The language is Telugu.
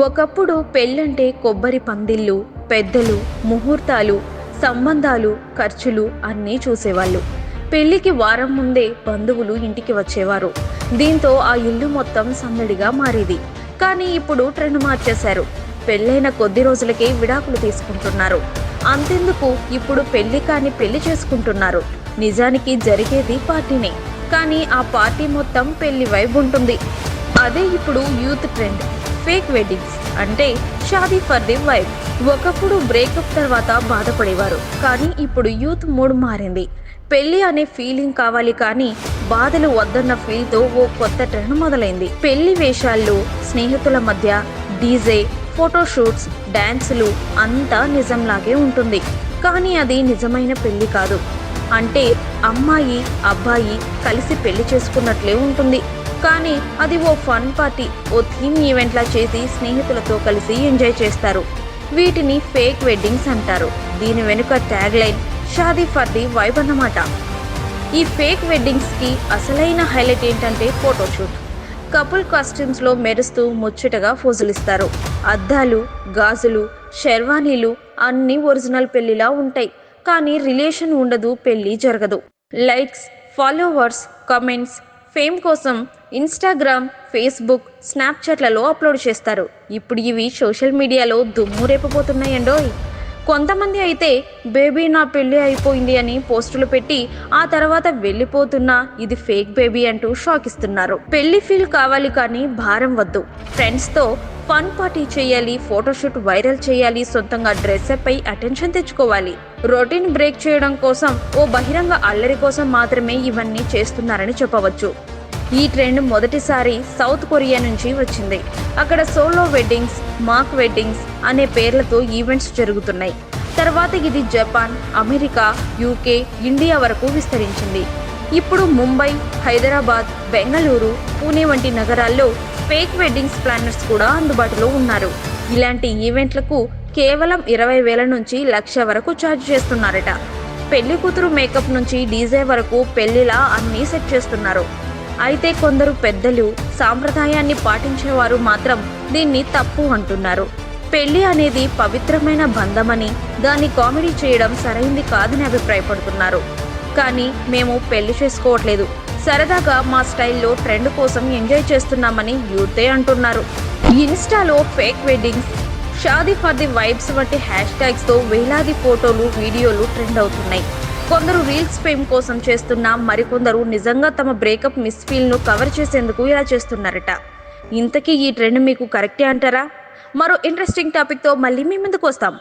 ఒకప్పుడు పెళ్ళంటే కొబ్బరి పందిళ్ళు, పెద్దలు, ముహూర్తాలు, సంబంధాలు, ఖర్చులు అన్నీ చూసేవాళ్ళు. పెళ్లికి వారం ముందే బంధువులు ఇంటికి వచ్చేవారు. దీంతో ఆ ఇల్లు మొత్తం సందడిగా మారేది. కానీ ఇప్పుడు ట్రెండ్ మార్చేశారు. పెళ్ళైన కొద్ది రోజులకే విడాకులు తీసుకుంటున్నారు. అంతెందుకు, ఇప్పుడు పెళ్లి కాని పెళ్లి చేసుకుంటున్నారు. నిజానికి జరిగేది పార్టీనే, కానీ ఆ పార్టీ మొత్తం పెళ్లి వైబ్ ఉంటుంది. అదే ఇప్పుడు యూత్ ట్రెండ్, ఫేక్ వెడ్డింగ్స్, అంటే షాదీ ఫర్ ది వైబ్. ఒకప్పుడు బ్రేకప్ తర్వాత బాధపడేవారు, కానీ ఇప్పుడు యూత్ మూడ్ మారింది. పెళ్లి అనే ఫీలింగ్ కావాలి, కానీ బాధలు వద్దన్న ఫీల్తో ఓ కొత్త ట్రెండ్ మొదలైంది. పెళ్లి వేషాల్లో, స్నేహితుల మధ్య డీజే, ఫోటోషూట్స్, డాన్సులు అంతా నిజంలాగే ఉంటుంది. కానీ అది నిజమైన పెళ్లి కాదు. అంటే అమ్మాయి అబ్బాయి కలిసి పెళ్లి చేసుకున్నట్లే ఉంటుంది, కానీ అది ఓ ఫన్ పార్టీ, ఓ థీమ్ ఈవెంట్లా చేసి స్నేహితులతో కలిసి ఎంజాయ్ చేస్తారు. వీటిని ఫేక్ వెడ్డింగ్స్ అంటారు. దీని వెనుక tag line Shaadi for the vibe అన్నమాట. ఈ ఫేక్ వెడ్డింగ్స్కి అసలైన హైలైట్ ఏంటంటే ఫోటోషూట్. కపుల్ కాస్ట్యూమ్స్లో మెరుస్తూ ముచ్చటగా ఫోజులిస్తారు. అద్దాలు, గాజులు, షెర్వానీలు అన్నీ ఒరిజినల్ పెళ్లిలా ఉంటాయి, కానీ రిలేషన్ ఉండదు, పెళ్లి జరగదు. లైక్స్, ఫాలోవర్స్, కమెంట్స్, ఫేమ్ కోసం ఇన్స్టాగ్రామ్, ఫేస్బుక్, స్నాప్చాట్లలో అప్లోడ్ చేస్తారు. ఇప్పుడు ఇవి సోషల్ మీడియాలో దుమ్ము రేపబోతున్నాయండోయ్. కొంతమంది అయితే బేబీ నా పెళ్ళి అయిపోయింది అని పోస్టులు పెట్టి ఆ తర్వాత వెళ్ళిపోతున్నా ఇది ఫేక్ బేబీ అంటూ షాక్ ఇస్తున్నారు. పెళ్లి ఫీల్ కావాలి, కానీ భారం వద్దు. ఫ్రెండ్స్తో ఫన్ పార్టీ చేయాలి, ఫోటోషూట్ వైరల్ చేయాలి, సొంతంగా డ్రెస్అప్ అయి అటెన్షన్ తెచ్చుకోవాలి. రొటీన్ బ్రేక్ చేయడం కోసం, ఓ బహిరంగ అల్లరి కోసం మాత్రమే ఇవన్నీ చేస్తున్నారని చెప్పవచ్చు. ఈ ట్రెండ్ మొదటిసారి సౌత్ కొరియా నుంచి వచ్చింది. అక్కడ సోలో వెడ్డింగ్స్, మాక్ వెడ్డింగ్స్ అనే పేర్లతో ఈవెంట్స్ జరుగుతున్నాయి. తర్వాత ఇది జపాన్, అమెరికా, యూకే, ఇండియా వరకు విస్తరించింది. ఇప్పుడు ముంబై, హైదరాబాద్, బెంగళూరు, పూణే వంటి నగరాల్లో ఫేక్ వెడ్డింగ్స్ ప్లానర్స్ కూడా అందుబాటులో ఉన్నారు. ఇలాంటి ఈవెంట్లకు కేవలం 20,000 నుంచి 1,00,000 వరకు ఛార్జ్ చేస్తున్నారట. పెళ్లి కూతురు మేకప్ నుంచి డీజే వరకు పెళ్లిలా అన్నీ సెట్ చేస్తున్నారు. అయితే కొందరు పెద్దలు, సాంప్రదాయాన్ని పాటించేవారు మాత్రం దీన్ని తప్పు అంటున్నారు. పెళ్లి అనేది పవిత్రమైన బంధమని, దాన్ని కామెడీ చేయడం సరైంది కాదని అభిప్రాయపడుతున్నారు. కానీ మేము పెళ్లి చేసుకోవట్లేదు, సరదాగా మా స్టైల్లో ట్రెండ్ కోసం ఎంజాయ్ చేస్తున్నామని యూతే అంటున్నారు. ఇన్స్టాలో fake weddings, Shaadi for the vibes వంటి హ్యాష్ ట్యాగ్స్తో వేలాది ఫోటోలు, వీడియోలు ట్రెండ్ అవుతున్నాయి. కొందరు రీల్స్ ఫేమ్ కోసం చేస్తున్నా, మరికొందరు నిజంగా తమ బ్రేకప్ మిస్ఫీల్ను కవర్ చేసేందుకు ఇలా చేస్తున్నారట. ఇంతకీ ఈ ట్రెండ్ మీకు కరెక్టే అంటారా? మరో ఇంట్రెస్టింగ్ టాపిక్తో మళ్ళీ మీ ముందుకు వస్తాం.